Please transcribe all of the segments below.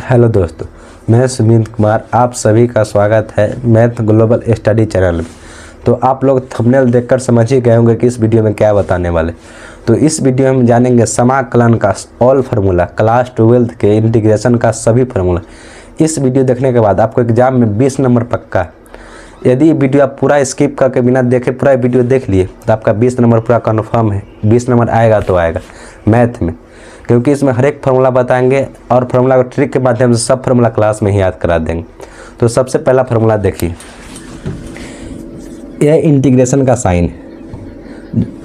Hello दोस्तों, मैं सुमित कुमार, आप सभी का स्वागत है मैथ ग्लोबल स्टडी चैनल में। तो आप लोग थंबनेल देखकर समझ ही गए होंगे कि इस वीडियो में क्या बताने वाले। तो इस वीडियो में जानेंगे समाकलन का ऑल फार्मूला, क्लास 12 के इंटीग्रेशन का सभी फार्मूला। इस वीडियो देखने के बाद आपको एग्जाम में 20 नंबर पक्का है। यदि वीडियो आप पूरा स्किप करके बिना देखे पूरा वीडियो देख लिए तो आपका 20 नंबर पूरा कन्फर्म है। 20 नंबर आएगा तो आएगा मैथ में, क्योंकि इसमें हर एक फार्मूला बताएंगे और फार्मूला को ट्रिक के माध्यम से सब फार्मूला क्लास में ही याद करा देंगे। तो सबसे पहला फार्मूला देखिए, यह इंटीग्रेशन का साइन,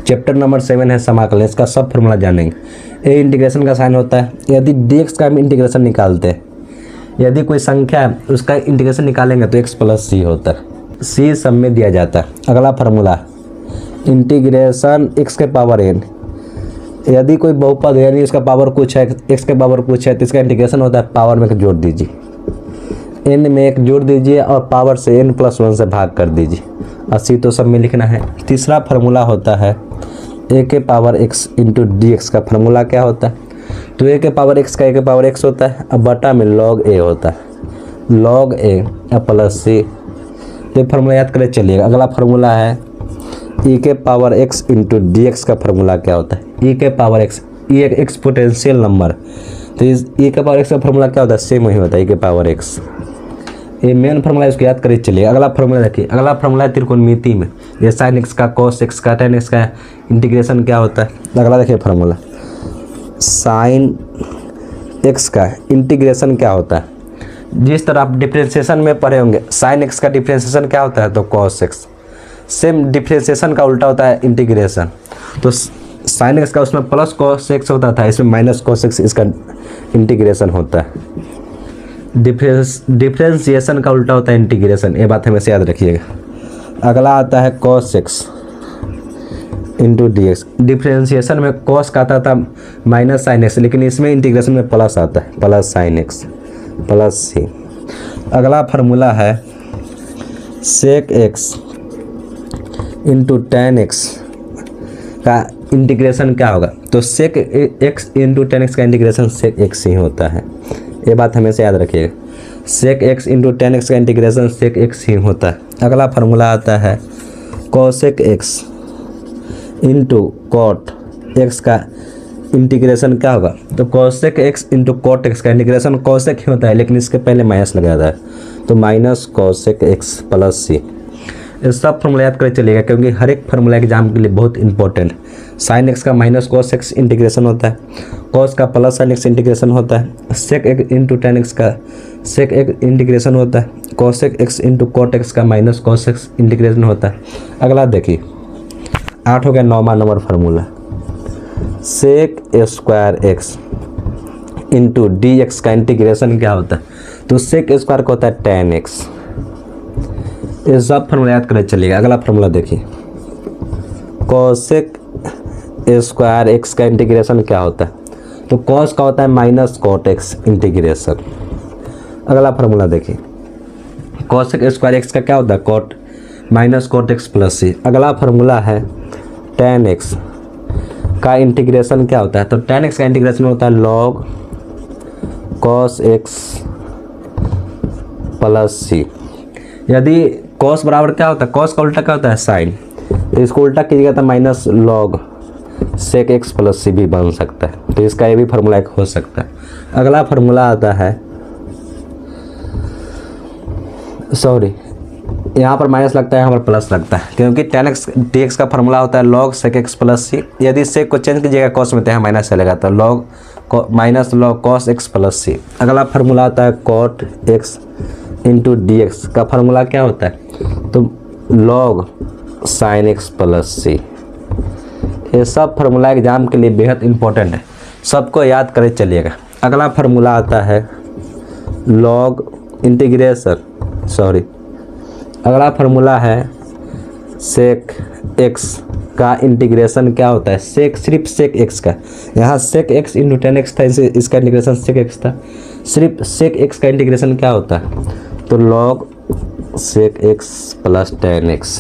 चैप्टर नंबर 7 है समाकलन, इसका सब फार्मूला जानेंगे। ये इंटीग्रेशन का साइन होता है यदि dx का हम इंटीग्रेशन निकालते हैं, यदि कोई संख्या है उसका इंटीग्रेशन निकालेंगे तो x प्लस सी होता है, c सब में दिया जाता है। अगला फार्मूला इंटीग्रेशन x के पावर n, यदि कोई बहुपद है यानी इसका पावर कुछ है, x के पावर कुछ है तो इसका इंटीग्रेशन होता है पावर में एक जोड़ दीजिए, n में एक जोड़ दीजिए और पावर से n + 1 से भाग कर दीजिए, 80 तो सब में लिखना है। तीसरा फार्मूला होता है a के पावर x इंटू dx का फार्मूला क्या होता है, तो a के पावर x का a के पावर x होता है, अब बटा में log a होता है, log a प्लस c। ये फार्मूला याद करें चलिएगा। अगला फार्मूला है e के पावर x इंटू dx का फार्मूला क्या होता है, e के पावर x, ये एक एक्सपोनेंशियल नंबर, तो इस e के पावर x का फार्मूला क्या होता है, सेम वही होता है e के पावर x। ये मेन फार्मूला, इसको याद करिए चलिए। अगला फार्मूला देखिए, अगला फार्मूला है त्रिकोणमिति में, ये साइन x का, cos x का, tan x का इंटीग्रेशन क्या होता है। अगला देखिए फार्मूला, साइन x का इंटीग्रेशन क्या होता है, जिस तरह आप डिफ्रेंशिएशन में पढ़े होंगे साइन x का डिफ्रेंशिएशन क्या होता है तो cos x, सेम डिफ्रेंशिएशन का उल्टा होता है इंटीग्रेशन। तो साइन x का उसमें प्लस cos x होता था, इसमें माइनस cos x, इसका इंटीग्रेशन होता है। डिफ्रेंशिएशन का उल्टा होता है इंटीग्रेशन, ये बात हमेशा याद रखिएगा। अगला आता है cos x into dx, differentiation में cos का आता था माइनस साइन x, लेकिन इसमें इंटीग्रेशन में प्लस आता है, plus sign x plus c। अगला फार्मूला है sec x into tan x का इंटीग्रेशन क्या होगा, तो sec x into tan x का इंटीग्रेशन sec x ही होता है, ये बात हमेशा याद रखिएगा। sec x into tan x का इंटीग्रेशन sec x ही होता है। अगला फार्मूला आता है cosec x इंटू cot x का इंटीग्रेशन क्या होगा, तो cosec x इंटू cot x का इंटीग्रेशन cosec ही होता है, लेकिन इसके पहले माइनस लगा जाता है, तो minus cosec x plus c। ये सब फार्मूला याद कर चलिएगा, क्योंकि हर एक फार्मूला एग्जाम के लिए बहुत इंपॉर्टेंट है। साइन x का माइनस cos x इंटीग्रेशन होता है, cos का प्लस साइन x इंटीग्रेशन होता है, sec x into tan x का sec x इंटीग्रेशन होता है, cosec x इंटू cot x का माइनस cos x इंटीग्रेशन होता है। अगला देखिए 8 हो गया 9वां नंबर formula, sec square x into dx का इंटीग्रेशन क्या होता है, तो sec स्क्वायर का होता है tan x। ये सब फार्मूला याद कर चलिएगा। अगला फार्मूला देखिए, cosec स्क्वायर x का इंटीग्रेशन क्या होता है, तो cos का होता है माइनस cot x इंटीग्रेशन। अगला फार्मूला देखिए, cosec स्क्वायर x का क्या होता है, cot minus cot x plus c। अगला फार्मूला है tan x का इंटीग्रेशन क्या होता है, तो tan x का इंटीग्रेशन होता है log cos x plus c। यदि cos बराबर क्या होता है, cos का उल्टा क्या होता है साइन, तो इसको उल्टा कीजिएगा तो minus log sec x plus c भी बन सकता है, तो इसका ये भी फार्मूला एक हो सकता है। अगला फार्मूला आता है, सॉरी यहाँ पर माइनस लगता है, यहाँ पर प्लस लगता है, क्योंकि tan x dx का फार्मूला होता है log sec x plus c। यदि sec को चेंज कीजिएगा cos में तो यहाँ माइनस चलेगा, तो log minus log cos x plus c। अगला फार्मूला आता है cot x इंटू dx का फार्मूला क्या होता है, तो log sin x plus c। ये सब फार्मूला एग्जाम के लिए बेहद इंपॉर्टेंट है, सबको याद करे चलिएगा। अगला फार्मूला आता है log इंटीग्रेशन, सॉरी अगला फार्मूला है sec x का इंटीग्रेशन क्या होता है, sec सिर्फ sec x का, यहाँ sec x into tan x था, इसका इंटीग्रेशन sec x था, सिर्फ sec x का इंटीग्रेशन क्या होता है, तो log sec x plus tan x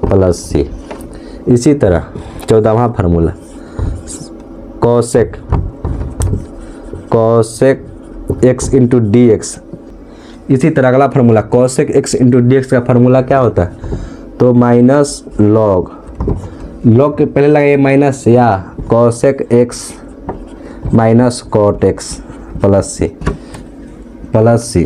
plus c। इसी तरह 14वां formula cosec x into d x. इसी तरह अगला formula cosec x into d x का फार्मूला क्या होता है, तो माइनस लॉग, लॉग के पहले लगाइए माइनस या cosec x minus cot x plus c.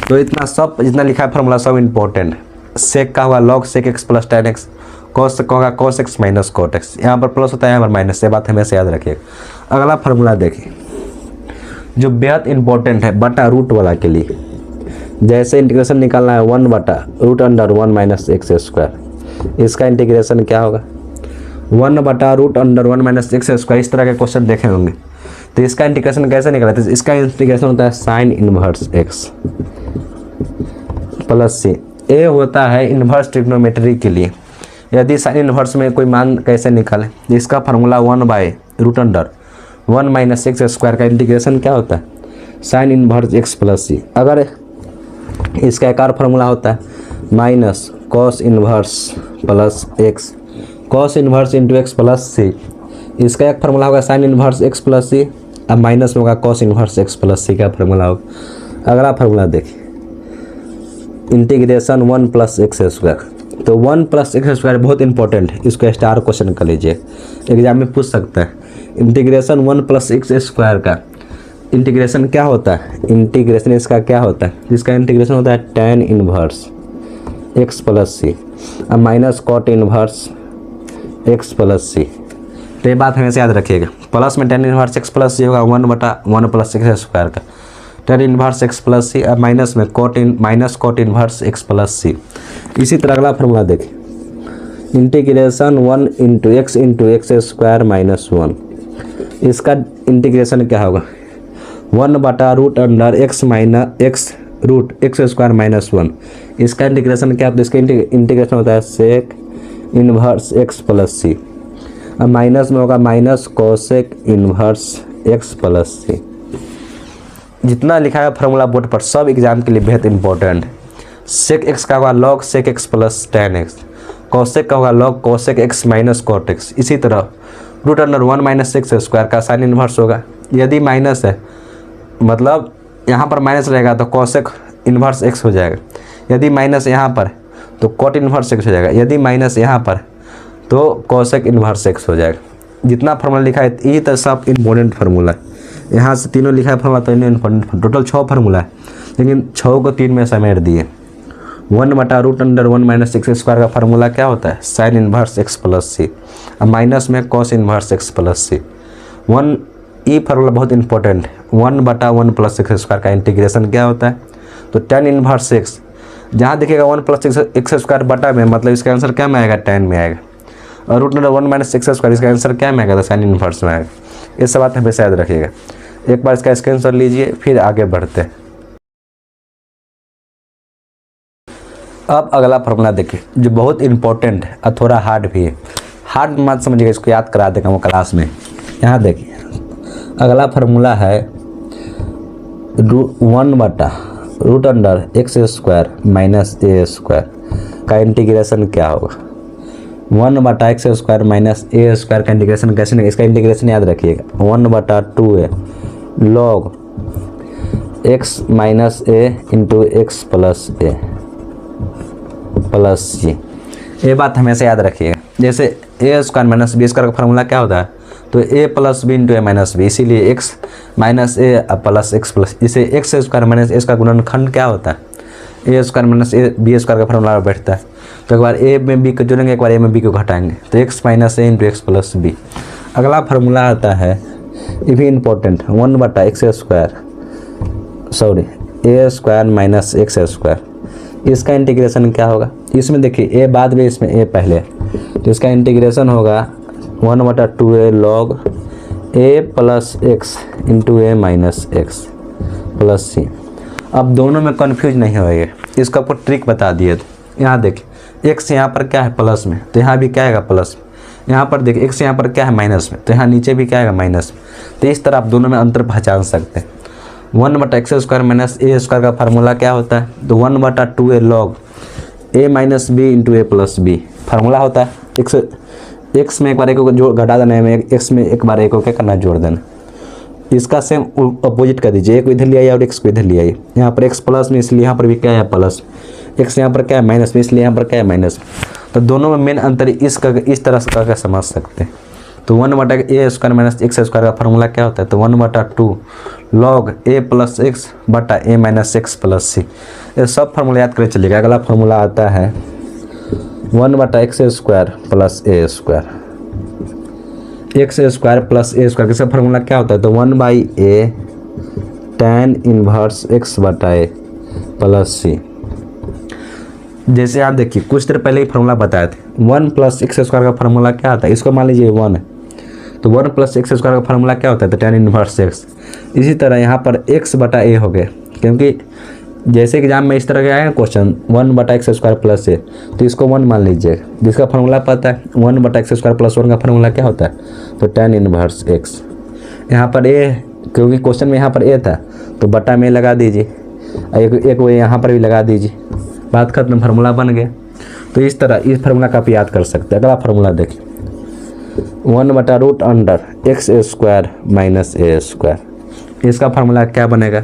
तो इतना सब जितना लिखा है फार्मूला सब इंपॉर्टेंट है। सेक का होगा log sec x plus ten x, cos का होगा cos x minus cot x, यहाँ पर प्लस होता है यहाँ पर माइनस, ये बात हमेशा याद रखिएगा। अगला फार्मूला देखिए जो बेहद इंपॉर्टेंट है बटा रूट वाला के लिए। जैसे इंटीग्रेशन निकालना है 1 बटा root under 1 minus x square, इसका इंटीग्रेशन क्या होगा 1 बटा root under 1 minus x square. इस तरह के क्वेश्चन देखे होंगे, तो इसका इंटीग्रेशन कैसे निकाला, तो इसका इंटीग्रेशन होता है साइन इनवर्स एक्स प्लस सी। ए होता है इन्वर्स ट्रिग्नोमेट्री के लिए, यदि साइन इन्वर्स में कोई मान कैसे निकालें, इसका formula 1 by root under 1 minus x square का इंटीग्रेशन क्या होता है sine inverse x plus c. अगर इसका एक और फार्मूला होता है minus cos inverse plus x, cos inverse into x plus c. इसका एक फार्मूला होगा sine inverse x plus c, अब माइनस में होगा cos inverse x plus c का फार्मूला होगा। अगला फार्मूला देखिए इंटीग्रेशन 1 प्लस एक्स स्क्वायर, तो 1 प्लस एक्स स्क्वायर बहुत इंपॉर्टेंट है, इसको स्टार क्वेश्चन कर लीजिए, एग्जाम में पूछ सकता है। इंटीग्रेशन 1 प्लस एक्स स्क्वायर का इंटीग्रेशन क्या होता है, इंटीग्रेशन इसका क्या होता है, जिसका इंटीग्रेशन होता है tan inverse x plus c, अब minus cot inverse x plus c. तो ये बात हमेशा याद रखिएगा, प्लस में tan inverse x plus c होगा 1 बटा 1 प्लस एक्स स्क्वायर का tan inverse x plus c, अब माइनस में minus cot inverse x plus c. इसी तरह अगला फार्मूला देखिए integration 1 into x square minus 1, इसका इंटीग्रेशन क्या होगा 1 बटा root under x minus x root x square minus 1। इसका इंटीग्रेशन क्या होता है, इसका इंटीग्रेशन होता है sec inverse x plus c, अब माइनस में होगा minus cosec inverse x plus c. जितना लिखा है फार्मूला बोर्ड पर सब एग्जाम के लिए बेहद इंपॉर्टेंट है। सेक एक्स का होगा log sec x plus ten x, cosec का होगा log cosec x minus cot x. इसी तरह root under 1 minus x square का साइन इनवर्स होगा, यदि माइनस है मतलब यहाँ पर माइनस रहेगा तो कोसेक इन्वर्स एक्स हो जाएगा, यदि माइनस यहाँ पर तो कॉट इन्वर्स एक्स हो जाएगा, यदि माइनस यहाँ पर तो कोसेक इन्वर्स एक्स हो जाएगा। जितना फार्मूला लिखा है ये तो सब इंपॉर्टेंट फार्मूला है, यहाँ से तीनों लिखा है फार्मूला तो इंपॉर्टेंट, टोटल 6 फार्मूला है लेकिन 6 को 3 में समेट दिए। 1 बटा root under 1 minus x square का फार्मूला क्या होता है sine inverse x plus c, अब माइनस में cos inverse x plus c. 1 ये फार्मूला बहुत इंपॉर्टेंट है, 1 बटा 1 प्लस एक्स स्क्वायर का इंटीग्रेशन क्या होता है तो टेन इन्वर्स एक्स, जहाँ देखिएगा 1 प्लस एक्स स्क्वायर बटा में मतलब इसका आंसर क्या में आएगा 10 में आएगा, और root under 1 minus x square इसका आंसर क्या में आएगा तो साइन इन्वर्स में आएगा। ये सब बात हमेशा याद रखिएगा। एक बार इसका स्क्रीनशॉट लीजिए फिर आगे बढ़ते हैं। अब अगला फार्मूला देखिए जो बहुत इंपॉर्टेंट है और थोड़ा हार्ड भी है, हार्ड मत समझिएगा, इसको याद करा देगा वो क्लास में। यहाँ देखिए अगला फार्मूला है 1 बटा root under x square minus a square का इंटीग्रेशन क्या होगा 1 बटा x square minus a square का इंटीग्रेशन कैसे नहीं, इसका इंटीग्रेशन याद रखिएगा 1 बटा 2a log x minus a into x plus a plus c. ये बात हमेशा याद रखिएगा, जैसे a square minus b square का फार्मूला क्या होता है तो a plus b into a minus b, इसीलिए एक्स माइनस ए प्लस एक्स प्लस, इसे एक्स स्क्वायर माइनस ए का गुणनखंड क्या होता है a square minus a b square का फार्मूला बैठता है। तो एक बार ए में बी को जोड़ेंगे, एक बार ए में बी को घटाएंगे तो x minus a into x plus B. अगला फार्मूला आता है ये भी इंपॉर्टेंट 1 बटा एक्स स्क्वायर सॉरी ए स्क्वायर माइनस एक्स स्क्वायर, इसका इंटीग्रेशन क्या होगा, इसमें देखिए ए बाद में इसमें ए पहले, तो इसका इंटीग्रेशन होगा 1 बटा 2a log A plus x into a minus x plus c. अब दोनों में कन्फ्यूज नहीं होएगा, इसका आपको ट्रिक बता दिए। यहाँ देखिए एक्स यहाँ पर क्या है प्लस में तो यहाँ भी क्या आएगा प्लस में, यहाँ पर देखिए एक्स यहाँ पर क्या है माइनस में तो यहाँ नीचे भी क्या आएगा माइनस में। तो इस तरह आप दोनों में अंतर पहचान सकते हैं। 1 बटा x square minus a square का फार्मूला क्या होता है तो 1 बटा 2a log A minus B into a plus B formula होता है। एक्स में एक बार एक को जोड़ घटा देना है, एक्स में एक बार एक को क्या करना जोड़ देना। इसका सेम अपोजिट कर दीजिए, एक इधर ले आइए और एक्स को इधर ले आइए। यहाँ पर एक्स प्लस में इसलिए यहाँ पर भी क्या है प्लस, एक्स यहाँ पर क्या है माइनस में इसलिए यहाँ पर क्या है माइनस। तो दोनों में मेन अंतर इस तरह से करके समझ सकते हैं। तो 1/a² माइनस एक्स स्क्वायर का फार्मूला क्या होता है, तो 1/2 log a प्लस एक्स बटा a minus x plus c. ये सब फार्मूला याद कर चलिएगा। अगला फार्मूला आता है 1/x² plus a², x² plus a² इसका फार्मूला क्या होता है, तो 1/a tan इनवर्स x बटा a प्लस सी। जैसे आप देखिए कुछ देर पहले ही फार्मूला बताए थे, 1 प्लस x² का फार्मूला क्या आता है, इसको मान लीजिए 1 है, तो 1 प्लस x² का फार्मूला क्या होता है, तो tan इनवर्स x। इसी तरह यहाँ पर x बटा a हो गए, क्योंकि जैसे एग्जाम में इस तरह का आएगा क्वेश्चन 1/x² प्लस a, तो इसको 1 मान लीजिए, जिसका फार्मूला पता है 1/x² प्लस 1 का फार्मूला क्या होता है, तो tan इनवर्स x। यहाँ पर a, क्योंकि क्वेश्चन में यहाँ पर a था तो बटा में लगा दीजिए, एक वो यहाँ पर भी लगा दीजिए, बात खत्म, फार्मूला बन गया। तो इस तरह इस फार्मूला का आप याद कर सकते हैं। अगला फार्मूला देखिए 1/√x² माइनस a², इसका फार्मूला क्या बनेगा,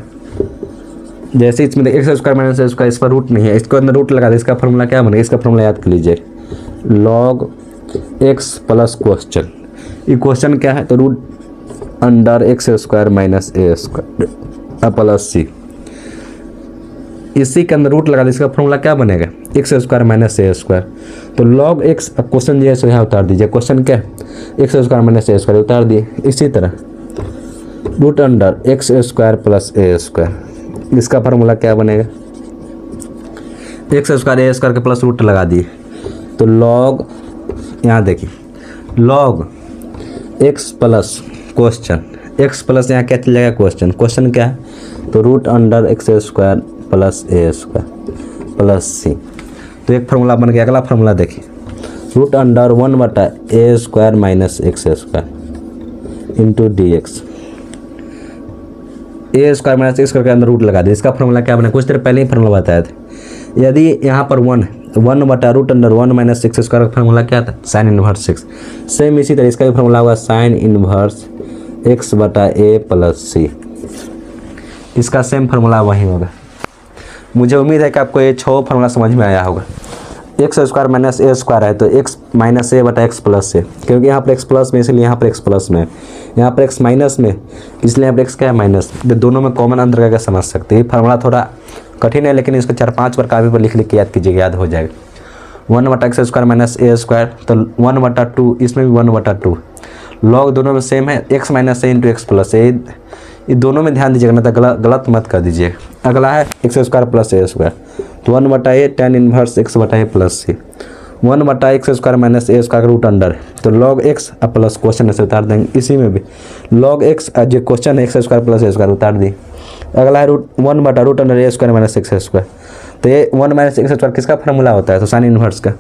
जैसे इसमें x² माइनस a², इस पर रूट नहीं है, इसको अंदर रूट लगा दे, इसका फार्मूला क्या बनेगा, इसका फार्मूला याद कर लीजिए, log x प्लस क्वेश्चन, ये क्वेश्चन क्या है, तो √x² minus a² plus c. इसी के अंदर रूट लगा दे, इसका फार्मूला क्या बनेगा, x² माइनस a², तो log x, क्वेश्चन जो है सो यहाँ उतार दीजिए, क्वेश्चन क्या है x² माइनस a² उतार दिए। इसी तरह √x² प्लस a², इसका फार्मूला क्या बनेगा, x² a² के प्लस रूट लगा दिए, तो log, यहाँ देखिए log x plus question, x plus यहाँ क्या चलेगा क्वेश्चन, क्वेश्चन क्या है, तो √x² plus a² plus c. तो एक फार्मूला बन गया। अगला फार्मूला देखिए √1/a² minus x² into dx, a² minus x² के अंदर रूट लगा दिए, इसका फार्मूला क्या बना, कुछ देर पहले ही फार्मूला बताया था। यदि यहाँ पर 1/√1 माइनस x² का फार्मूला क्या था, साइन इनवर्स x। सेम इसी तरह इसका भी फार्मूला होगा साइन इनवर्स x बटा a प्लस सी, इसका सेम फार्मूला वही होगा। मुझे उम्मीद है कि आपको ये 6 फार्मूला समझ में आया होगा। x² माइनस a² है तो x माइनस a बटा x प्लस से, क्योंकि यहाँ पर x प्लस में इसलिए यहाँ पर x प्लस में, यहाँ पर x माइनस में इसलिए यहाँ पर x क्या है माइनस। तो दोनों में कॉमन अंतर करके समझ सकते हैं। ये फार्मूला थोड़ा कठिन है, लेकिन इसको 4-5 बार कापी पर लिख के याद कीजिएगा, याद हो जाएगा। 1/x² माइनस a², तो 1/2, इसमें भी 1/2, लॉग दोनों में सेम है, x minus a into x plus a, ये दोनों में ध्यान दीजिएगा, ना तो गलत मत कर दीजिएगा। अगला है x² प्लस a², तो 1/a tan इनवर्स x बटा a प्लस सी, 1/x² माइनस a² का रूट अंडर, तो log x प्लस क्वेश्चन ऐसे उतार देंगे। इसी में भी log x जो क्वेश्चन है x² प्लस a² उतार दी। अगला है 1/√a² माइनस x², तो ये 1 माइनस x² किसका फार्मूला होता है, तो साइन इनवर्स का,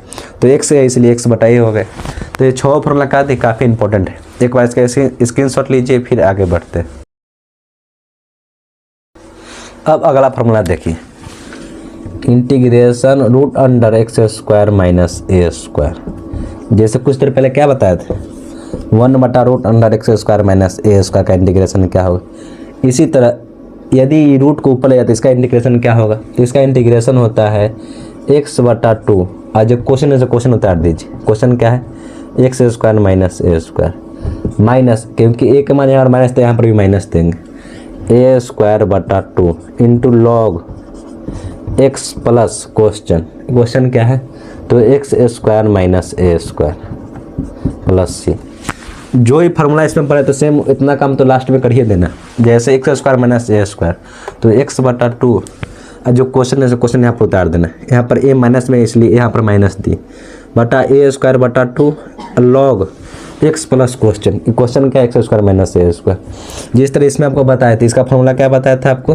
तो x है इसलिए x बटा a हो गए। तो ये 6 फार्मूला का काफ़ी इंपॉर्टेंट है, एक बार इसका स्क्रीनशॉट लीजिए, फिर आगे बढ़ते हैं। अब अगला फार्मूला देखिए, इंटीग्रेशन √x² माइनस a², जैसे कुछ देर पहले क्या बताया था, 1/√x² माइनस a² का इंटीग्रेशन क्या होगा। इसी तरह यदि रूट को ऊपर ले जाते इसका इंटीग्रेशन क्या होगा, तो इसका इंटीग्रेशन होता है x/2, आज जो क्वेश्चन है क्वेश्चन उतार दीजिए, क्वेश्चन क्या है x² माइनस a², माइनस क्योंकि a के मान यहाँ माइनस तो यहाँ पर भी माइनस देंगे, a²/2 into log x plus question, question क्या है, तो x² माइनस a² प्लस सी। जो ही फार्मूला इसमें पड़े तो सेम इतना काम तो लास्ट में कर ही देना, जैसे x² माइनस a², तो x/2, जो क्वेश्चन है क्वेश्चन यहाँ पर उतार देना, यहाँ पर a माइनस में इसलिए यहाँ पर माइनस दी, बटा a²/2 log x plus question, question क्या है x² माइनस a²। जिस तरह इसमें आपको बताया था, इसका फार्मूला क्या बताया था आपको,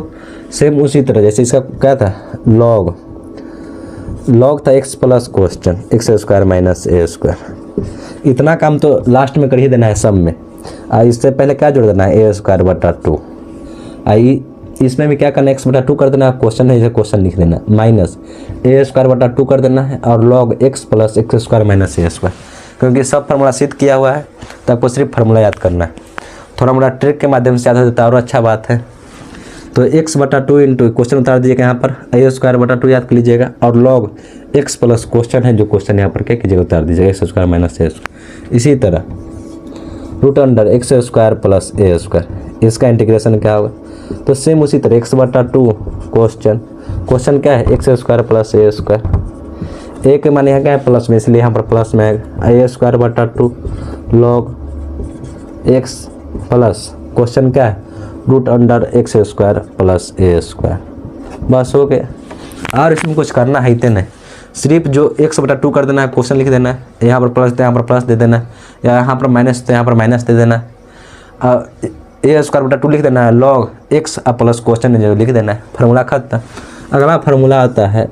सेम उसी तरह जैसे इसका क्या था, लॉग था x plus question x² minus a²। इतना काम तो लास्ट में कर ही देना है सब में। इससे पहले क्या जोड़ देना है, a²/2, इसमें भी क्या करना है, x/2 कर देना है, क्वेश्चन है इसे क्वेश्चन लिख देना, माइनस a²/2 कर देना है, और log x plus x² minus a², क्योंकि सब फार्मूला सिद्ध किया हुआ है तो आपको सिर्फ फार्मूला याद करना है। थोड़ा मोड़ा ट्रिक के माध्यम से याद हो जाता है और अच्छा बात है। तो x/2 इंटू क्वेश्चन उतार दीजिएगा यहाँ पर a² 2 याद कर लीजिएगा, और log x प्लस क्वेश्चन है जो क्वेश्चन यहाँ पर क्या कीजिएगा उतार दीजिएगा x² माइनस a²। इसी तरह √x² प्लस a², इसका इंटीग्रेशन क्या होगा, तो सेम उसी तरह x/2 क्वेश्चन क्या है x² प्लस a², a के मान यहाँ क्या है प्लस में, इसलिए यहाँ पर प्लस में आएगा a² 2 log x plus question क्या है √x² प्लस a²। बस हो गया, और इसमें कुछ करना है नहीं, सिर्फ जो x/2 कर देना है, क्वेश्चन लिख देना है, यहाँ पर प्लस तो यहाँ पर प्लस दे देना, या यहाँ पर माइनस तो यहाँ पर माइनस दे देना, a² 2 लिख देना है, log x प्लस क्वेश्चन जो लिख देना है, फार्मूला खत्म। अगला फार्मूला आता है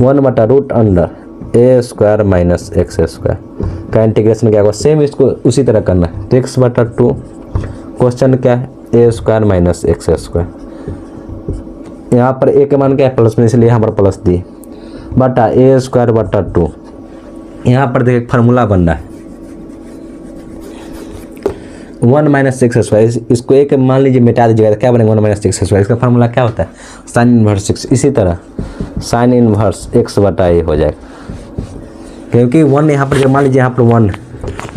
1/√a² माइनस x² का इंटीग्रेशन क्या होगा, सेम इसको उसी तरह करना है। तो x/2 क्वेश्चन क्या है a² माइनस x², यहाँ पर a के मान क्या है प्लस में, इसलिए यहाँ पर प्लस दी बटा a² 2। यहाँ पर देखिए फार्मूला बन रहा है 1 माइनस x², इसको एक मान लीजिए मिटा दीजिएगा, क्या बनेगा 1 माइनस x², इसका फार्मूला क्या होता है साइन इनवर्स x। इसी तरह साइन इनवर्स x/a हो जाएगा, क्योंकि 1 यहाँ पर मान लीजिए यहाँ पर 1,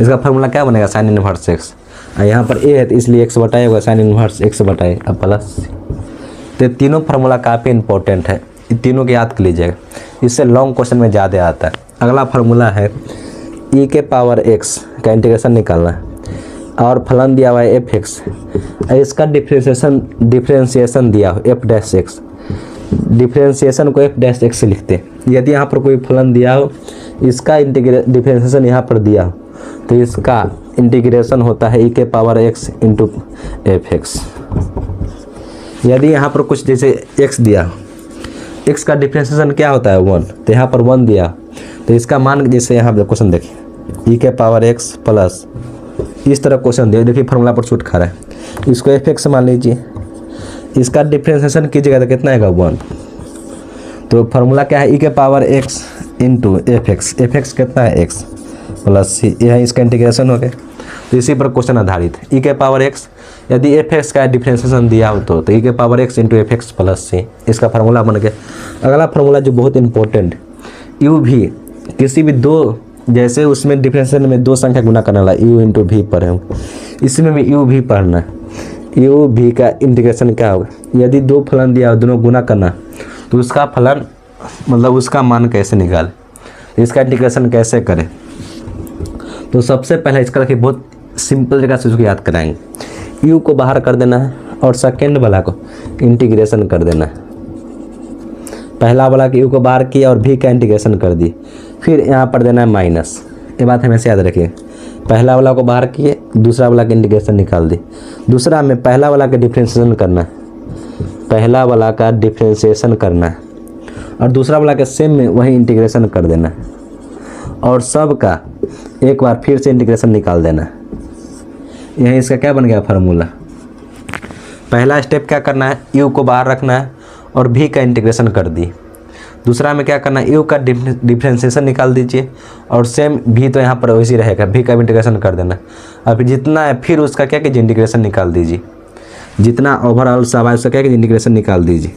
इसका फार्मूला क्या बनेगा साइन इनवर्स x, यहाँ पर a है तो इसलिए x/a होगा, साइन इनवर्स x/a अब प्लस। तो तीनों फार्मूला काफ़ी इंपॉर्टेंट है, इन तीनों को याद कर लीजिएगा, इससे लॉन्ग क्वेश्चन में ज़्यादा आता है। अगला फार्मूला है e⁻x का इंटीग्रेशन निकालना है, और फलन दिया हुआ है f(x), इसका डिफ्रेंशिएशन दिया हो f'(x), डिफ्रेंशिएशन को f'(x) से लिखते हैं। यदि यहाँ पर कोई फलन दिया हो, इसका डिफ्रेंशिएशन यहाँ पर दिया हो, तो इसका इंटीग्रेशन होता है e⁻x इंटू f(x)। यदि यहाँ पर कुछ जैसे x दिया हो, x का डिफ्रेंशिएशन क्या होता है 1, तो यहाँ पर 1 दिया, तो इसका मान जैसे यहाँ पर क्वेश्चन देखिए e⁻x प्लस, इस तरह क्वेश्चन देखिए फार्मूला पर छूट खा रहा है, इसको f(x) मान लीजिए, इसका डिफ्रेंशिएशन कीजिएगा तो कितना आएगा 1, तो फार्मूला क्या है e⁻x इंटू f(x) कितना है x प्लस c, यह इसका इंटीग्रेशन हो गया। तो इसी पर क्वेश्चन आधारित है e⁻x, यदि f(x) का डिफ्रेंशिएशन दिया हो तो e⁻x into f(x) plus c, इसका फार्मूला बन गया। अगला फार्मूला जो बहुत इंपॉर्टेंट, u भी किसी भी दो, जैसे उसमें डिफ्रेंशिएशन में दो संख्या गुना करने वाला u इंटू भी पढ़े हो, इसमें भी u भी पढ़ना है। u भी का इंटीग्रेशन क्या होगा, यदि दो फलन दिया हो दोनों गुना करना, तो उसका फलन मतलब उसका मान कैसे निकाले, इसका इंटीग्रेशन कैसे करें। तो सबसे पहले इसका देखिए बहुत सिंपल जगह से उसको याद कराएंगे, u को बाहर कर देना है और सेकेंड वाला को इंटीग्रेशन कर देना है। पहला वाला के u को बाहर किया और v का इंटीग्रेशन कर दी, फिर यहाँ पर देना है माइनस, ये बात हमेशा याद रखिए। पहला वाला को बाहर किए, दूसरा वाला का इंटीग्रेशन निकाल दी, दूसरा में पहला वाला का डिफ्रेंशिएशन करना है, पहला वाला का डिफ्रेंशिएशन करना है, और दूसरा वाला के सेम में वही इंटीग्रेशन कर देना है, और सब का एक बार फिर से इंटीग्रेशन निकाल देना है। यही इसका क्या बन गया फार्मूला। पहला स्टेप क्या करना है, u को बाहर रखना है और v का इंटीग्रेशन कर दी। दूसरा में क्या करना है, u का डिफ्रेंशिएशन निकाल दीजिए, और सेम v तो यहाँ पर वैसे रहेगा, v का इंटीग्रेशन कर देना। अब जितना है फिर उसका क्या कीजिए इंटीग्रेशन निकाल दीजिए, जितना ओवरऑल सब है उसका क्या कीजिए इंटीग्रेशन निकाल दीजिए।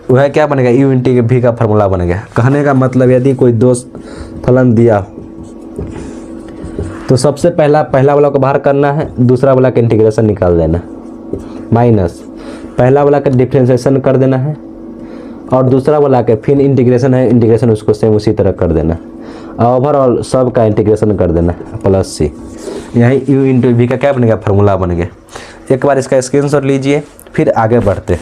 वह क्या बनेगा u इंटू v का फार्मूला बन गया। कहने का मतलब यदि कोई दो फलन दिया तो सबसे पहला वाला को बाहर करना है, दूसरा वाला का इंटीग्रेशन निकाल देना, माइनस पहला वाला का डिफ्रेंशिएशन कर देना है, और दूसरा वाला के फिर इंटीग्रेशन है, इंटीग्रेशन उसको सेम उसी तरह कर देना, ओवरऑल सब का इंटीग्रेशन कर देना प्लस सी। यही u इंटू v का क्या बन गया फार्मूला बन गया। एक बार इसका स्क्रीनशॉट लीजिए, फिर आगे बढ़ते हैं।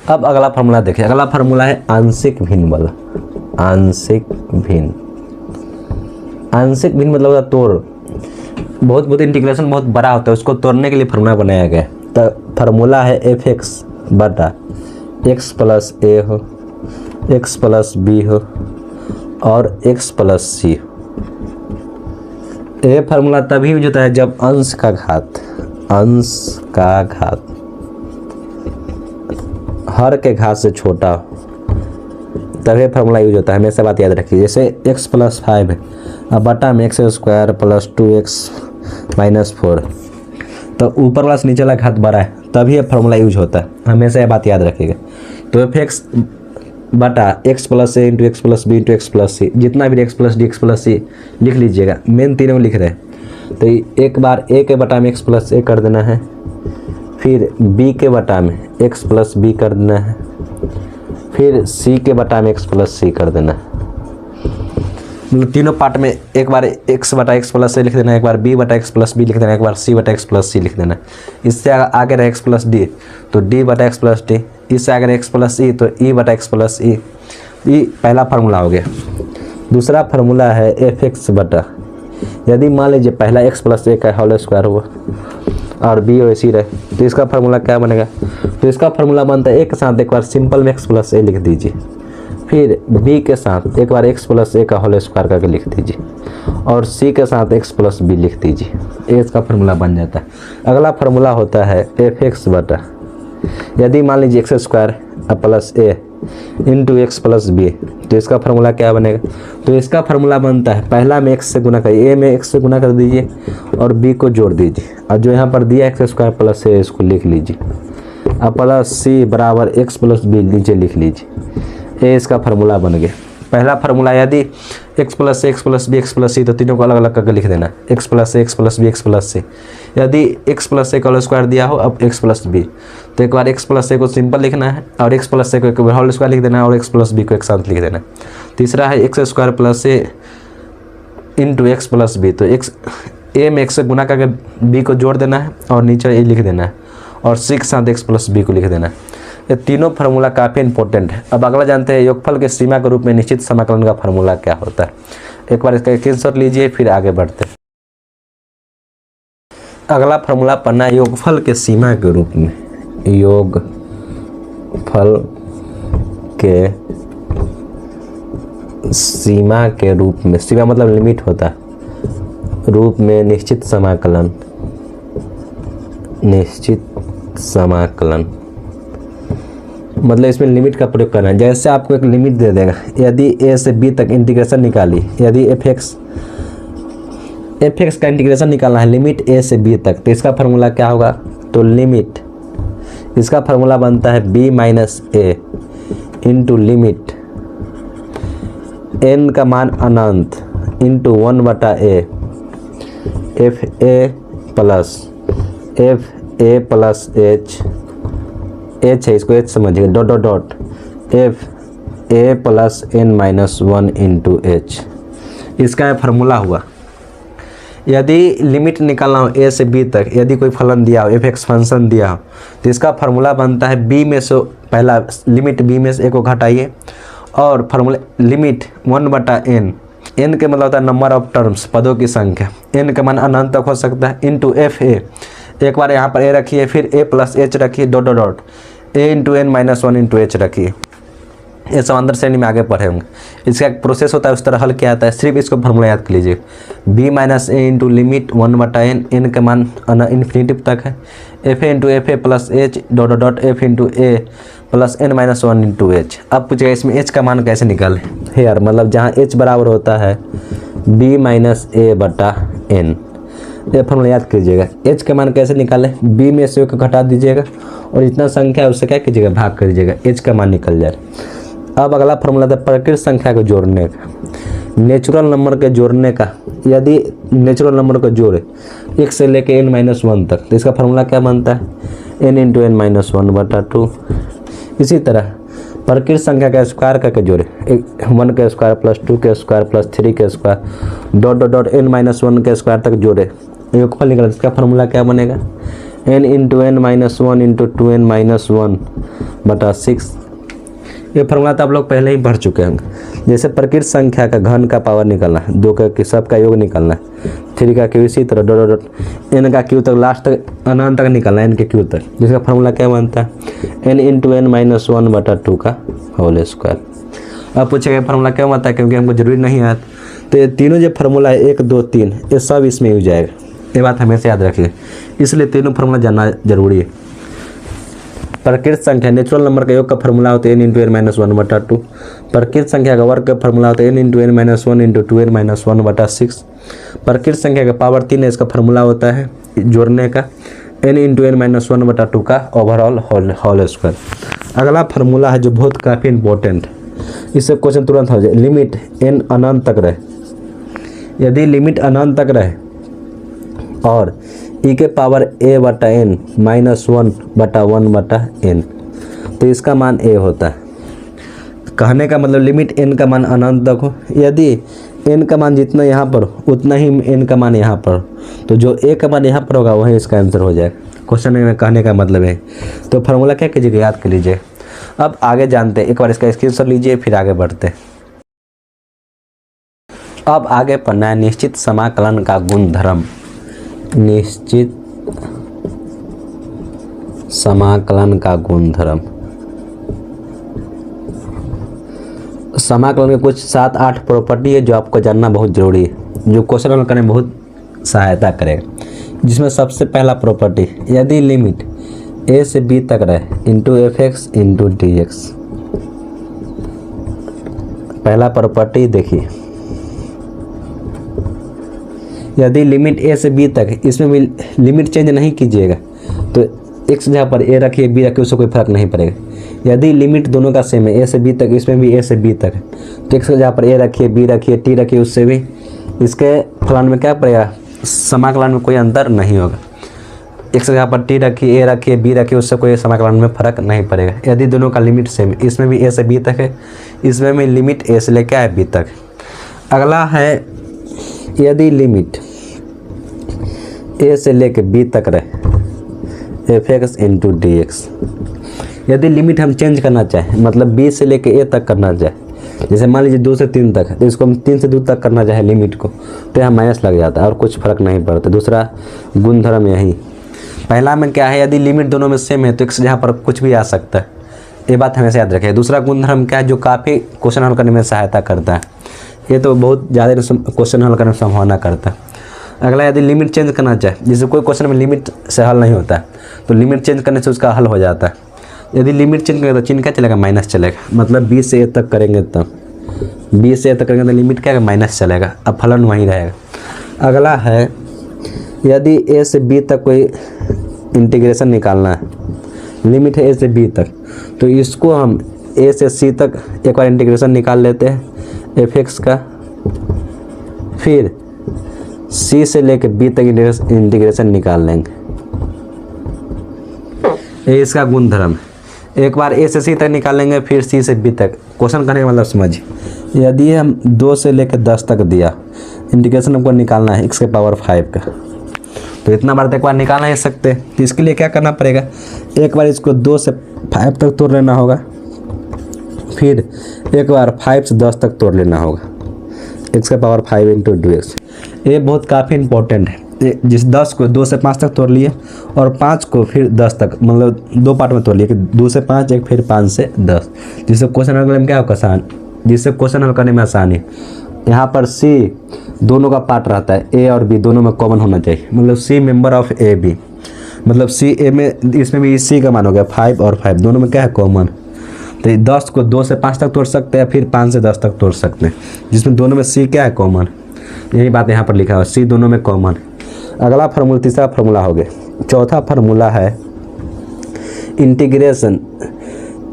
अब अगला फार्मूला देखिए, अगला फार्मूला है आंशिक भिन्न वाला। आंशिक भिन्न, आंशिक भिन्न मतलब होता तोड़, बहुत इंटीग्रेशन बहुत बड़ा होता है, उसको तोड़ने के लिए फार्मूला बनाया गया। तो फार्मूला है f(x) बटा x प्लस a हो, x प्लस b हो और x प्लस c हो। ये फार्मूला तभी यूज होता है जब अंश का घात हर के घात से छोटा हो, तभी फार्मूला यूज होता है। हमेशा बात याद रखिए। जैसे x प्लस 5 है, अब बटा में x² प्लस 2x -4। तो ऊपर वाला से नीचे वाला घात बड़ा है तभी ये फार्मूला यूज होता है, हमेशा ये बात याद रखिएगा। तो fx बटा x plus a into x plus b into x plus c, जितना भी x plus d x plus c लिख लीजिएगा, मेन तीनों में लिख रहे हैं। तो एक बार a के बटा में x प्लस ए कर देना है, फिर b के बटा में x प्लस बी कर देना है, फिर c के बटा में x प्लस सी कर देना है। मतलब तीनों पार्ट में एक बार x बटा एक्स प्लस ए लिख देना है, एक बार b बटा एक्स प्लस बी लिख देना है, एक बार c बटा एक्स प्लस सी लिख देना है। इससे आगे रहे x प्लस डी तो d बटा एक्स प्लस डी, इससे आगे x प्लस ई तो e बटा एक्स प्लस ई। ये पहला फार्मूला हो गया। दूसरा फार्मूला है एफ एक्स बटा, यदि मान लीजिए पहला x प्लस ए का होल स्क्वायर हुआ और b और c रहे तो इसका फार्मूला क्या बनेगा? तो इसका फार्मूला बनता है a के साथ एक बार सिंपल में x प्लस ए लिख दीजिए, फिर b के साथ एक बार x प्लस ए का होल स्क्वायर करके लिख दीजिए और c के साथ x प्लस बी लिख दीजिए। ये इसका फार्मूला बन जाता है। अगला फार्मूला होता है एफ एक्स बटा, यदि मान लीजिए x square plus a into x plus B तो इसका फार्मूला क्या बनेगा? तो इसका फार्मूला बनता है पहला में x से गुना करिए, a में x से गुना कर दीजिए और b को जोड़ दीजिए और जो यहाँ पर दिया एक्स स्क्वायर प्लस ए इसको लिख लीजिए और प्लस c बराबर x प्लस बी नीचे लिख लीजिए। ये इसका फार्मूला बन गया। पहला फार्मूला यदि x plus x plus b x plus c तो तीनों को अलग अलग करके लिख देना, x plus x plus b x plus c. यदि x प्लस ए का होल स्क्वायर दिया हो अब x प्लस बी तो एक बार x प्लस ए को सिंपल लिखना है और x प्लस ए को एक बार होल स्क्वायर लिख देना है और x प्लस बी को एक साथ लिख देना। तीसरा है x square plus a into x plus B तो x ए में x से गुना करके b को जोड़ देना है और नीचे ए लिख देना है और c के साथ x प्लस बी को लिख देना है। ये तीनों फार्मूला काफ़ी इंपॉर्टेंट है। अब अगला जानते हैं योगफल के सीमा के रूप में निश्चित समाकलन का फार्मूला क्या होता है। एक बार इसका स्क्रीनशॉट लीजिए फिर आगे बढ़ते हैं। अगला फार्मूला पढ़ना है योगफल के सीमा के रूप में। योगफल के सीमा के रूप में, सीमा मतलब लिमिट होता है, रूप में निश्चित समाकलन, निश्चित समाकलन मतलब इसमें लिमिट का प्रयोग करना है। जैसे आपको एक लिमिट दे देगा, यदि a से b तक इंटीग्रेशन निकाली, यदि एफ एक्स का इंटीग्रेशन निकालना है लिमिट a से b तक तो इसका फार्मूला क्या होगा? तो लिमिट, इसका फार्मूला बनता है b minus a into limit n का मान अनंत इंटू 1 बटा a f a plus h है, इसको एच समझिए, dot dot dot f a plus n minus 1 into h. इसका फार्मूला हुआ। यदि लिमिट निकालना हो ए से बी तक, यदि कोई फलन दिया हो, एफ एक्स फंक्शन दिया हो तो इसका फार्मूला बनता है बी में से पहला लिमिट बी में से ए को घटाइए और फार्मूला लिमिट 1 बटा एन, एन के मतलब होता है नंबर ऑफ टर्म्स, पदों की संख्या, एन का मान अनंत तक हो सकता है, इंटू एफ ए, एक बार यहाँ पर ए रखिए फिर ए प्लस एच रखिए dot dot dot a into n minus 1 into h रखिए। ये समांतर श्रेणी में आगे पढ़े होंगे। इसका एक प्रोसेस होता है, उस तरह हल किया जाता है। सिर्फ इसको फार्मूला याद कर लीजिए, b minus a into limit 1 बटा एन, एन का मान इन्फिनिटिव तक है, f a into f a plus h dot dot dot f into a plus n minus 1 into h. अब पूछेगा इसमें एच का मान कैसे निकालें? हेयर मतलब जहाँ एच बराबर होता है बी माइनस ए बटा एन, ये फार्मूला याद कीजिएगा। एच का मान कैसे निकालें? बी में से को घटा दीजिएगा और जितना संख्या है उससे क्या कीजिएगा, भाग कर दीजिएगा, एच का मान निकल जाए। अब अगला फार्मूला था प्रकृत संख्या को जोड़ने का, नेचुरल नंबर के जोड़ने का। यदि नेचुरल नंबर को जोड़े एक से लेके एन माइनस 1 तक तो इसका फार्मूला क्या बनता है? एन इंटू एन माइनस 1 बटा 2। इसी तरह प्रकृत संख्या का स्क्वायर करके जोड़े, 1 के स्क्वायर प्लस 2 के स्क्वायर प्लस 3 के square dot dot dot n minus 1 के स्क्वायर तक जोड़े, योगफल निकला। इसका फार्मूला क्या बनेगा? N into n minus 1 into 2n minus 1 बटा 6। ये फार्मूला तो आप लोग पहले ही पढ़ चुके हैं। जैसे प्रकृत संख्या का घन का पावर निकालना है, 2 का सब का योग निकालना है, 3 का क्यू, इसी तरह डॉट डॉट एन का क्यू तक लास्ट तक अनंत तक निकालना है, एन के क्यू तक। जिसका फार्मूला क्या बनता है? एन इंटू एन माइनस 1 बटा 2 का होल स्क्वायर। अब पूछेगा फार्मूला क्या बनता है, क्योंकि हमको जरूरी नहीं है। तो ये तीनों जो फार्मूला है 1 2 3 ये सब इसमें यूज जाएगा, ये बात हमेशा याद रखिए। इसलिए तीनों फार्मूला जानना जरूरी है। प्रकृत संख्या नेचुरल नंबर का योग का फार्मूला होता है एन इंटू एन माइनस 1 बटा 2। प्रकृत संख्या का वर्ग का फार्मूला होता है n into n minus 1 into 2n minus 1 बटा 6। प्रकृत संख्या का पावर 3 है, इसका फार्मूला होता है जोड़ने का n इंटू एन माइनस 1/2 का ओवरऑल होल स्क्वायर। अगला फार्मूला है जो बहुत काफ़ी इंपॉर्टेंट, इससे क्वेश्चन तुरंत हो जाए। लिमिट n अनंत तक रहे, यदि लिमिट अनंत तक रहे और e के पावर a/n माइनस 1/1/n, तो इसका मान a होता है। कहने का मतलब लिमिट n का मान अनंत तक हो, यदि n का मान जितना यहाँ पर उतना ही n का मान यहाँ पर, तो जो a का मान यहाँ पर होगा वही इसका आंसर हो जाएगा। क्वेश्चन में कहने का मतलब है। तो फार्मूला क्या कीजिएगा, याद कर लीजिए। अब आगे जानते हैं, एक बार इसका स्क्रीनशॉट लीजिए फिर आगे बढ़ते हैं। अब आगे पढ़ना है निश्चित समाकलन का गुणधर्म। निश्चित समाकलन का गुणधर्म। समाकलन के कुछ 7-8 प्रॉपर्टी है जो आपको जानना बहुत जरूरी है, जो क्वेश्चन हल करने में बहुत सहायता करेगा। जिसमें सबसे पहला प्रॉपर्टी, यदि लिमिट a से b तक रहे into F x into d x. पहला प्रॉपर्टी देखिए, यदि लिमिट a से b तक, इसमें भी लिमिट चेंज नहीं कीजिएगा, तो x जहाँ पर a रखिए b रखिए उससे कोई फर्क नहीं पड़ेगा। यदि लिमिट दोनों का सेम है, a से b तक, इसमें भी a से b तक है, तो x जहाँ पर a रखिए b रखिए t रखिए उससे भी इसके फलन में क्या पड़ेगा, समाकलन में कोई अंतर नहीं होगा। x जहाँ पर t रखिए a रखिए b रखिए उससे कोई समाकलन में फर्क नहीं पड़ेगा। यदि दोनों का लिमिट सेम है, इसमें भी a से b तक है, इसमें भी लिमिट a से लेकर है b तक। अगला है, यदि लिमिट a से लेकर b तक रहे F x into d x. यदि लिमिट हम चेंज करना चाहें, मतलब b से लेकर a तक करना चाहे, जैसे मान लीजिए 2 से 3 तक है, तो इसको हम 3 से 2 तक करना चाहे लिमिट को, तो यहाँ माइनस लग जाता है और कुछ फर्क नहीं पड़ता। दूसरा गुणधर्म यही। पहला में क्या है, यदि लिमिट दोनों में सेम है तो x जहाँ पर कुछ भी आ सकता है, ये बात हमेशा याद रखें। दूसरा गुणधर्म क्या है, जो काफ़ी क्वेश्चन हल करने में सहायता करता है, ये तो बहुत ज़्यादा क्वेश्चन हल करने में संभावना करता है। अगला, यदि लिमिट चेंज करना चाहे, जैसे कोई क्वेश्चन में लिमिट से हल नहीं होता है, तो लिमिट चेंज करने से उसका हल हो जाता है। यदि लिमिट चेंज करेंगे तो चिन्ह क्या चलेगा, माइनस चलेगा, मतलब b से a तक करेंगे तब, b से a तक करेंगे तो लिमिट क्या है, माइनस चलेगा, अब फलन वहीं रहेगा। अगला है, यदि a से b तक कोई इंटीग्रेशन निकालना है, लिमिट है a से b तक, तो इसको हम a से c तक एक बार इंटीग्रेशन निकाल लेते हैं एफ एक्स का, फिर c से लेकर b तक इंटीग्रेशन निकाल लेंगे। ये इसका गुणधर्म। एक बार a से c तक निकालेंगे, फिर c से b तक। क्वेश्चन करने का मतलब समझिए, यदि हम 2 से लेकर 10 तक दिया, इंटीग्रेशन हमको निकालना है x के पावर 5 का, तो इतना बार तो एक बार निकाल नहीं सकते, तो इसके लिए क्या करना पड़ेगा, एक बार इसको 2 से 5 तक तोड़ लेना होगा, फिर एक बार 5 से 10 तक तोड़ लेना होगा, x के पावर 5 इंटू डी एक्स। ये बहुत काफ़ी इंपॉर्टेंट है। जिस 10 को 2 से 5 तक तोड़ लिए और 5 को फिर 10 तक, मतलब 2 पार्ट में तोड़ लिए कि 2 से 5 एक, फिर 5 से 10, जिससे क्वेश्चन हल करने में क्या होगा, आसान, जिससे क्वेश्चन हल करने में आसानी। यहाँ पर c दोनों का पार्ट रहता है, a और b दोनों में कॉमन होना चाहिए, मतलब c member of a b, मतलब c a में, इसमें भी c का मान हो गया 5 और 5 दोनों में क्या है, कॉमन। तो 10 को 2 से 5 तक तोड़ सकते हैं, फिर 5 से 10 तक तोड़ सकते हैं, जिसमें दोनों में c क्या है, कॉमन। यही बात यहाँ पर लिखा है, c दोनों में कॉमन। अगला फार्मूला, तीसरा फार्मूला हो गया। चौथा फार्मूला है इंटीग्रेशन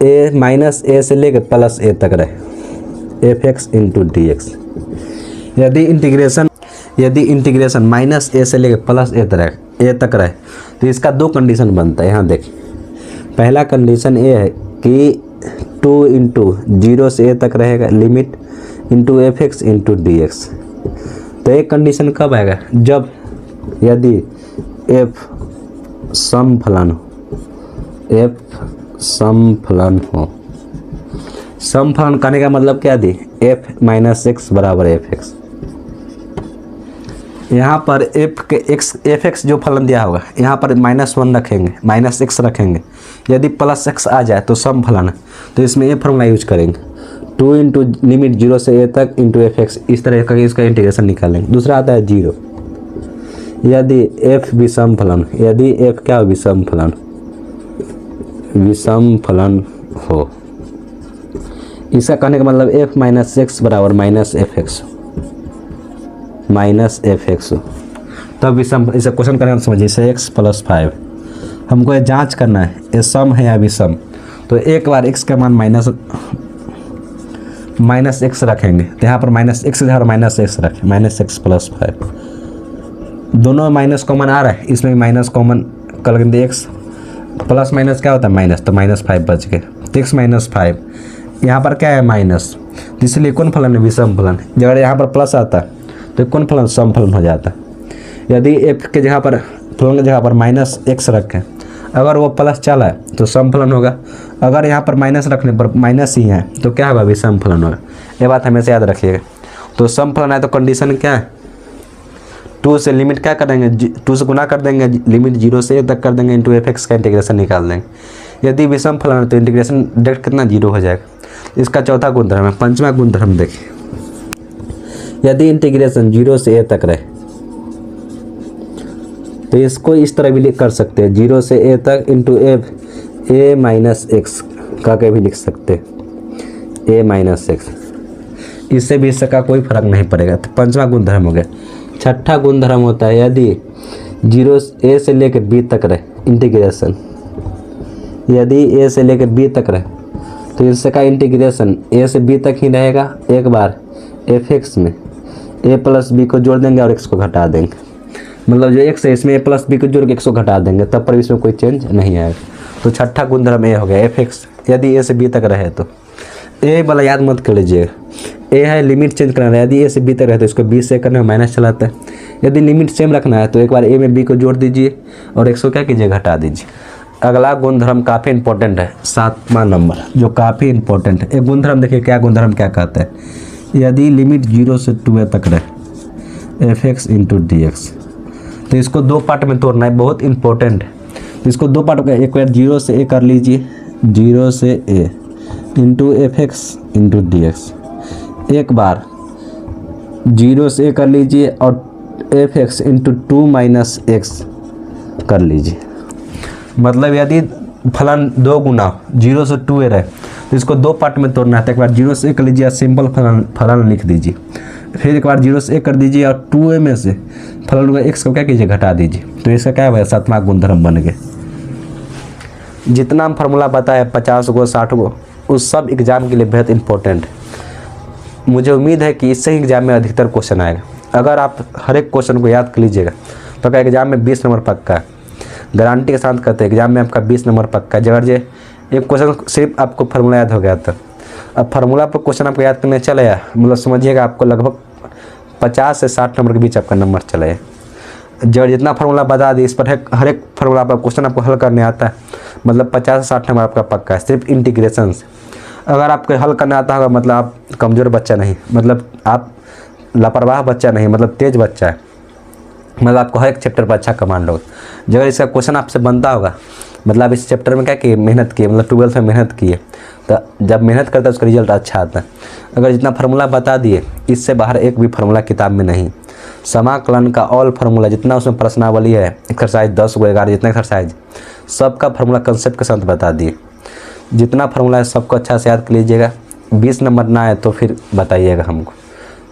a माइनस a से लेकर प्लस a तक रहे F x into d x. यदि इंटीग्रेशन माइनस a से लेकर प्लस a तक रहे, तो इसका 2 कंडीशन बनता है। यहाँ देखिए, पहला कंडीशन ये है कि 2 इंटू 0 से a तक रहेगा limit into F x into d x. तो एक कंडीशन कब आएगा, जब यदि f सम फलन हो। सम फलन करने का मतलब क्या दी, f माइनस एक्स बराबर एफ एक्स। यहाँ पर एफ एक्स जो फलन दिया होगा, यहाँ पर -1 रखेंगे, -x रखेंगे। यदि +x आ जाए तो सम फलन है, तो इसमें ये फॉर्मूला यूज करेंगे, 2 इंटू लिमिट 0 से a तक इंटू एफ एक्स, इस तरह का इसका इंटीग्रेशन निकालेंगे। दूसरा आता है 0, यदि f विषम फलन, यदि f क्या हो, विषम फलन हो। इसका कहने का मतलब f माइनस एक्स बराबर minus F x. Minus F x हो, तब इसे क्वेश्चन करेंगे समझिए, इसे एक्स प्लस 5। हमको ये जांच करना है ये सम है या विषम। तो एक बार एक्स का मान माइनस एक्स रखेंगे, तो यहाँ पर माइनस एक्स और माइनस एक्स रखें, माइनस एक्स प्लस 5। दोनों में माइनस कॉमन आ रहा है, इसमें भी माइनस कॉमन कर देंगे, एक्स प्लस माइनस क्या होता है माइनस, तो माइनस 5 बच गए। तो एक्स माइनस 5, यहाँ पर क्या है माइनस, इसलिए कौन फलन है, विषम फलन। अगर यहाँ पर प्लस आता तो कौन फलन, सम फलन हो जाता। यदि एफ के जगह पर फलन की जगह पर माइनस एक्स रखें, अगर वो प्लस चला है तो सम फलन होगा। अगर यहाँ पर माइनस रखने पर माइनस ही है तो क्या होगा, विषम फलन होगा। ये बात हमेशा याद रखिएगा। तो सम फलन है तो कंडीशन क्या है, 2 से लिमिट क्या कर देंगे, 2 से गुना कर देंगे, लिमिट 0 से a तक कर देंगे, इंटू एफ एक्स का इंटीग्रेशन निकाल देंगे। यदि विषम फलन है तो इंटीग्रेशन डायरेक्ट कितना 0 हो जाएगा। इसका चौथा गुणधर्म है। पंचमा गुणधर्म देखिए, यदि इंटीग्रेशन 0 से a तक रहे तो इसको इस तरह भी कर सकते हैं, 0 से a तक into F a minus x का के भी लिख सकते हैं, a माइनस एक्स। इससे भी इसका कोई फर्क नहीं पड़ेगा। तो पंचमा गुणधर्म हो गया। छठा गुणधर्म होता है, यदि 0 a से लेकर b तक रहे इंटीग्रेशन, यदि a से लेकर b तक रहे तो इसका इंटीग्रेशन a से b तक ही रहेगा। एक बार एफ एक्स में a प्लस बी को जोड़ देंगे और x को घटा देंगे, मतलब जो x है इसमें a प्लस बी को जोड़ के x को घटा देंगे, तब पर इसमें कोई चेंज नहीं आएगा। तो छठा गुणधर्म ए हो गया, एफ एक्स यदि a से b तक रहे तो। ए वाला याद मत कर लीजिएगा, ए है लिमिट चेंज करना है, यदि a से b तक रहे तो इसको b से करने में माइनस चलाता है। यदि लिमिट सेम रखना है तो एक बार a में b को जोड़ दीजिए और x को क्या कीजिए, घटा दीजिए। अगला गुणधर्म काफ़ी इंपॉर्टेंट है, 7वां नंबर जो काफ़ी इंपॉर्टेंट है। एक गुणधर्म देखिए क्या गुणधर्म क्या कहता है, यदि लिमिट 0 से 2a तक रहे F x into d x, तो इसको दो पार्ट में तोड़ना है, बहुत इंपॉर्टेंट है। तो इसको दो पार्ट में, एक बार 0 से a कर लीजिए, 0 से a into F x into d x, एक बार 0 से a कर लीजिए और F x into 2 minus x कर लीजिए। मतलब यदि फलन 2 गुना 0 से 2a रहे तो इसको दो पार्ट में तोड़ना है। तो एक बार 0 से a कर लीजिए, सिंपल फलन लिख दीजिए, फिर एक बार 0 से a कर दीजिए और 2a में से फलन का x को क्या कीजिए, घटा दीजिए। तो इसका क्या है, 7वां गुणधर्म बन गया। जितना हम फार्मूला बताया 50 गो 60 गो, उस सब एग्जाम के लिए बेहद इंपॉर्टेंट है। मुझे उम्मीद है कि इससे एग्जाम में अधिकतर क्वेश्चन आएगा। अगर आप हर एक क्वेश्चन को याद कर लीजिएगा तो क्या एग्जाम में 20 नंबर पक्का है, गारंटी के साथ कहते हैं एग्जाम में आपका 20 नंबर पक्का है। अगर जे एक क्वेश्चन सिर्फ आपको फार्मूला याद हो गया था, अब फार्मूला पर क्वेश्चन आपको याद करने चले आया, मतलब समझिएगा आपको लगभग 50 से 60 नंबर के बीच आपका नंबर चले आए। जब जितना फार्मूला बता दी, इस पर हर एक फार्मूला पर क्वेश्चन आपको हल करने आता है, मतलब 50 से 60 नंबर आपका पक्का है सिर्फ इंटीग्रेशन से। अगर आपको हल करना आता होगा मतलब आप कमज़ोर बच्चा नहीं, मतलब आप लापरवाह बच्चा नहीं, मतलब तेज़ बच्चा है, मतलब आपको हर एक चैप्टर पर अच्छा कमांड होगा। जब इसका क्वेश्चन आपसे बनता होगा मतलब इस चैप्टर में क्या किए, मेहनत की, मतलब 12th में मेहनत की है, तो जब मेहनत करता है उसका रिजल्ट अच्छा आता है। अगर जितना फार्मूला बता दिए, इससे बाहर एक भी फार्मूला किताब में नहीं। समाकलन का ऑल फार्मूला जितना उसमें प्रश्नावली है, एक्सरसाइज 10 को 11 जितना एक्सरसाइज, सबका फार्मूला कंसेप्ट के साथ बता दिए। जितना फार्मूला है सबको अच्छा से याद कर लीजिएगा। 20 नंबर ना आए तो फिर बताइएगा हमको।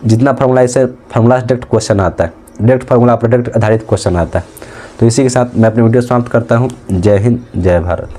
जितना फार्मूला इससे फार्मूला से डायरेक्ट क्वेश्चन आता है, डायरेक्ट फार्मूला पर डायरेक्ट आधारित क्वेश्चन आता है। तो इसी के साथ मैं अपनी वीडियो समाप्त करता हूँ। जय हिंद, जय भारत।